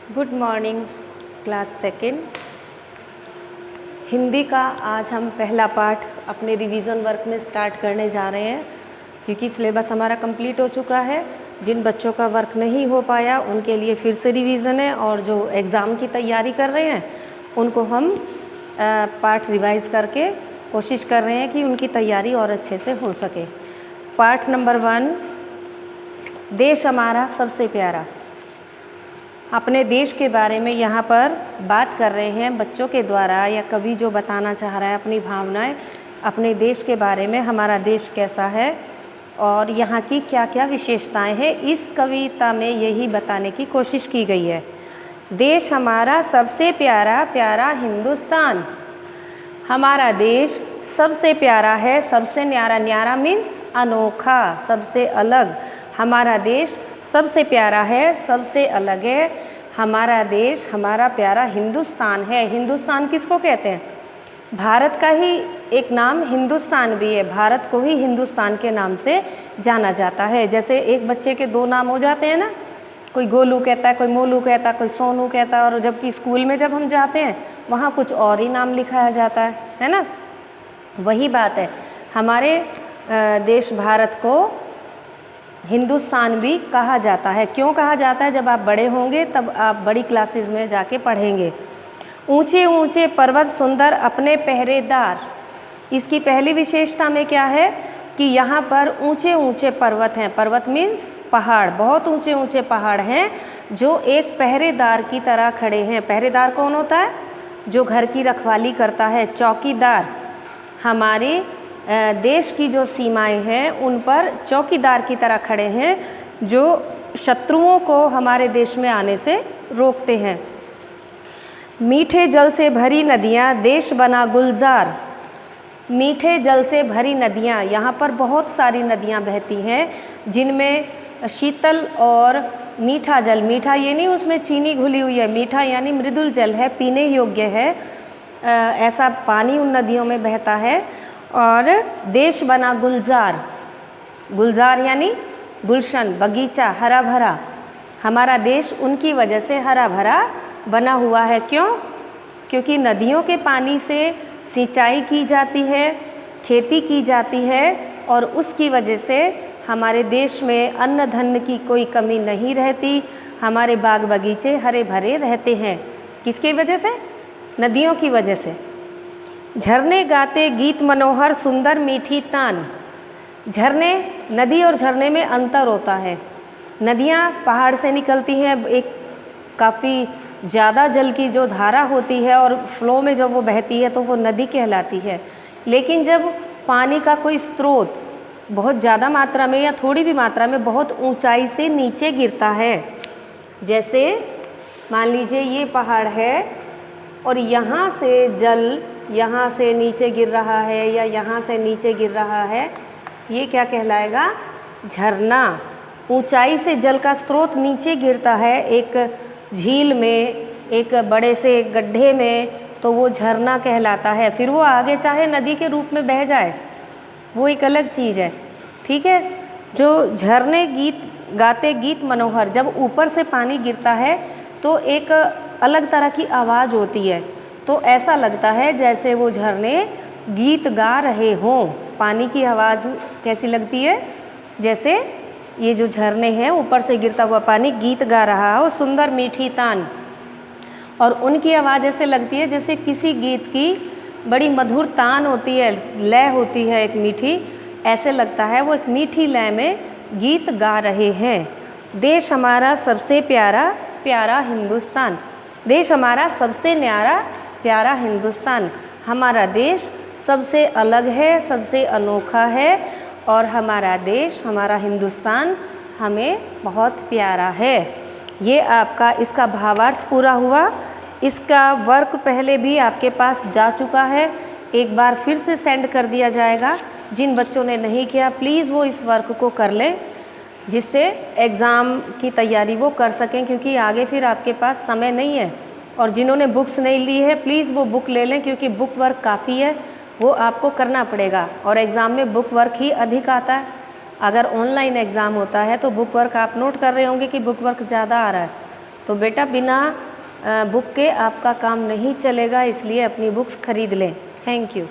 Good morning class second. Hindi का आज हम पहला पाठ अपने रिवीजन वर्क में स्टार्ट करने जा रहे हैं, क्योंकि सिलेबस हमारा कंप्लीट हो चुका है। जिन बच्चों का वर्क नहीं हो पाया उनके लिए फिर से रिवीजन है, और जो एग्ज़ाम की तैयारी कर रहे हैं उनको हम पाठ रिवाइज करके कोशिश कर रहे हैं कि उनकी तैयारी और अच्छे से हो सके। पाठ नंबर 1, देश हमारा सबसे प्यारा। अपने देश के बारे में यहाँ पर बात कर रहे हैं बच्चों के द्वारा, या कवि जो बताना चाह रहा है अपनी भावनाएं अपने देश के बारे में, हमारा देश कैसा है और यहाँ की क्या क्या विशेषताएं हैं। इस कविता में यही बताने की कोशिश की गई है। देश हमारा सबसे प्यारा, प्यारा हिंदुस्तान। हमारा देश सबसे प्यारा है, सबसे न्यारा, न्यारा मीन्स अनोखा, सबसे अलग। हमारा देश सबसे प्यारा है, सबसे अलग है। हमारा देश, हमारा प्यारा हिंदुस्तान है। हिंदुस्तान किसको कहते हैं? भारत का ही एक नाम हिंदुस्तान भी है। भारत को ही हिंदुस्तान के नाम से जाना जाता है। जैसे एक बच्चे के 2 नाम हो जाते हैं ना, कोई गोलू कहता है, कोई मोलू कहता है, कोई सोनू कहता है, और जबकि स्कूल में जब हम जाते हैं वहाँ कुछ और ही नाम लिखाया जाता है ना। वही बात है, हमारे देश भारत को हिंदुस्तान भी कहा जाता है। क्यों कहा जाता है? जब आप बड़े होंगे तब आप बड़ी क्लासेस में जाके पढ़ेंगे। ऊंचे ऊंचे पर्वत सुंदर अपने पहरेदार। इसकी पहली विशेषता में क्या है कि यहाँ पर ऊंचे ऊंचे पर्वत हैं। पर्वत मीन्स पहाड़, बहुत ऊंचे ऊंचे पहाड़ हैं जो एक पहरेदार की तरह खड़े हैं। पहरेदार कौन होता है? जो घर की रखवाली करता है, चौकीदार। हमारे देश की जो सीमाएं हैं उन पर चौकीदार की तरह खड़े हैं, जो शत्रुओं को हमारे देश में आने से रोकते हैं। मीठे जल से भरी नदियाँ, देश बना गुलजार। मीठे जल से भरी नदियाँ, यहाँ पर बहुत सारी नदियाँ बहती हैं जिनमें शीतल और मीठा जल, मीठा ये नहीं उसमें चीनी घुली हुई है, मीठा यानी मृदुल जल है, पीने योग्य है। ऐसा पानी उन नदियों में बहता है। और देश बना गुलजार। गुलजार यानी गुलशन, बगीचा, हरा भरा। हमारा देश उनकी वजह से हरा भरा बना हुआ है। क्यों? क्योंकि नदियों के पानी से सिंचाई की जाती है, खेती की जाती है, और उसकी वजह से हमारे देश में अन्न धन की कोई कमी नहीं रहती। हमारे बाग बगीचे हरे भरे रहते हैं। किसकी वजह से? नदियों की वजह से। झरने गाते गीत मनोहर, सुंदर मीठी तान। झरने, नदी और झरने में अंतर होता है। नदियाँ पहाड़ से निकलती हैं, एक काफ़ी ज़्यादा जल की जो धारा होती है और फ्लो में जब वो बहती है तो वो नदी कहलाती है। लेकिन जब पानी का कोई स्रोत बहुत ज़्यादा मात्रा में या थोड़ी भी मात्रा में बहुत ऊंचाई से नीचे गिरता है, जैसे मान लीजिए ये पहाड़ है और यहाँ से जल यहाँ से नीचे गिर रहा है या यहाँ से नीचे गिर रहा है, ये क्या कहलाएगा? झरना। ऊंचाई से जल का स्रोत नीचे गिरता है एक झील में, एक बड़े से गड्ढे में, तो वो झरना कहलाता है। फिर वो आगे चाहे नदी के रूप में बह जाए, वो एक अलग चीज़ है। ठीक है। जो झरने गीत गाते गीत मनोहर, जब ऊपर से पानी गिरता है तो एक अलग तरह की आवाज़ होती है, तो ऐसा लगता है जैसे वो झरने गीत गा रहे हों। पानी की आवाज़ कैसी लगती है? जैसे ये जो झरने हैं ऊपर से गिरता हुआ पानी गीत गा रहा हो, सुंदर मीठी तान। और उनकी आवाज़ ऐसे लगती है जैसे किसी गीत की बड़ी मधुर तान होती है, लय होती है एक मीठी, ऐसे लगता है वो एक मीठी लय में गीत गा रहे हैं। देश हमारा सबसे प्यारा, प्यारा हिंदुस्तान। देश हमारा सबसे न्यारा, प्यारा हिंदुस्तान। हमारा देश सबसे अलग है, सबसे अनोखा है, और हमारा देश, हमारा हिंदुस्तान हमें बहुत प्यारा है। ये आपका इसका भावार्थ पूरा हुआ। इसका वर्क पहले भी आपके पास जा चुका है, एक बार फिर से सेंड कर दिया जाएगा। जिन बच्चों ने नहीं किया प्लीज़ वो इस वर्क को कर लें, जिससे एग्ज़ाम की तैयारी वो कर सकें, क्योंकि आगे फिर आपके पास समय नहीं है। और जिन्होंने बुक्स नहीं ली है प्लीज़ वो बुक ले लें, क्योंकि बुक वर्क काफ़ी है, वो आपको करना पड़ेगा। और एग्ज़ाम में बुक वर्क ही अधिक आता है। अगर ऑनलाइन एग्ज़ाम होता है तो बुक वर्क आप नोट कर रहे होंगे कि बुक वर्क ज़्यादा आ रहा है, तो बेटा बिना बुक के आपका काम नहीं चलेगा, इसलिए अपनी बुक्स खरीद लें। Thank you.